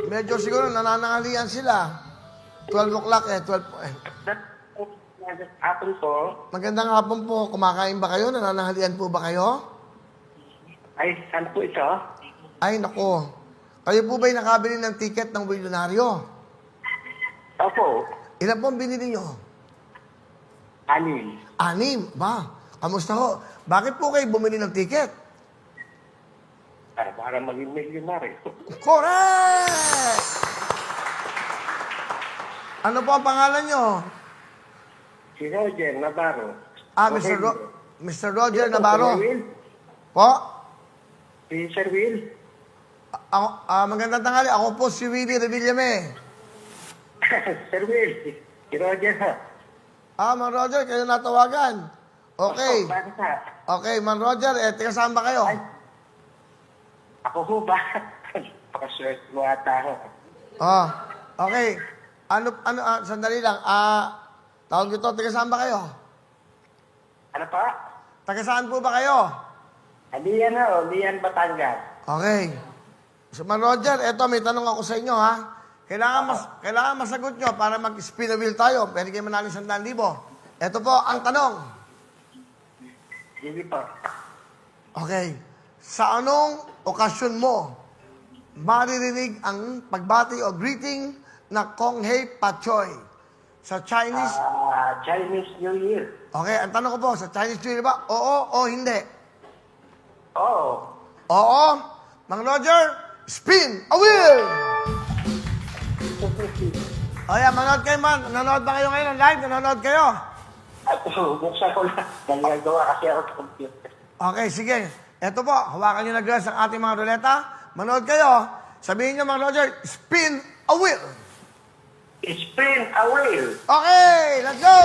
Medyo siguro nananangalian sila. 12 o'clock 12. Apple po. Magandang hapon po. Kumakain ba kayo? Nananangalian po ba kayo? Ay, saan po ito? Ay, nako. Kayo po ba'y nakabili ng ticket ng Bilyonaryo? Opo. Ilan po ang binili nyo? 6. 6. Ba? Kamusta ho? Bakit po kayo bumili ng ticket? Para maging milyonaryo. Correct! Ano po ang pangalan nyo? Si Roger Navarro. Mr. Roger Navarro. Sir Will? Po? Si Sir Will? Magandang tanghali. Ako po si Willie Revillame. Sir Will. Si Roger ha. Mang Roger, kayo natawagan. Okay. Bakit ha? Okay, Mang Roger, taga saan ba kayo? Ay. Ako ho ba? Pakaswerte mo ata ho. Okay. Sandali lang. Tawag dito, taga saan ba kayo? Ano pa? Taga saan po ba kayo? Lian ho. Lian, Batangas. Okay. So, Mang Roger, eto, may tanong ako sa inyo, ha? Kailangan masagot nyo para mag-spin the wheel tayo. Pwede kayo manaling 100,000. Ito po ang tanong. Hindi pa. Okay. Sa anong okasyon mo maririnig ang pagbati o greeting na Kong Hei Pachoy? Sa Chinese? Chinese New Year. Okay, ang tanong ko po, sa Chinese New Year ba? Oo o hindi? Oo. Oo. Mang Roger, spin a wheel! O yan, manood kayo man. Nanonood ba kayo ngayon live? Nanonood kayo? At buksan ko na. Nagagawa kasi ako sa computer. Okay, sige. Eto po, hawakan nyo na glass ang ating mga ruleta. Manood kayo. Sabihin nyo, Mang Roger, spin a wheel! Spin a wheel. Okay, let's go!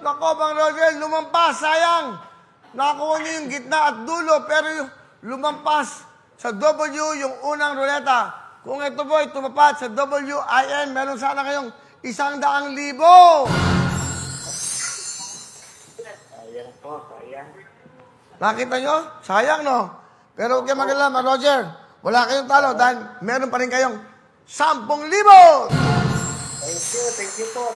Nako, Mang Roger, lumampas, sayang. Nakakuha niyo yung gitna at dulo, pero yung lumampas sa W yung unang ruleta. Kung ito po ay tumapat sa WIN, meron sana kayong 100,000. Sayang po, sayang. Nakita nyo? Sayang, no? Pero huwag kayo mag-alala, Mang Roger. Wala kayong talo dahil meron pa rin kayong 10,000. Thank you po.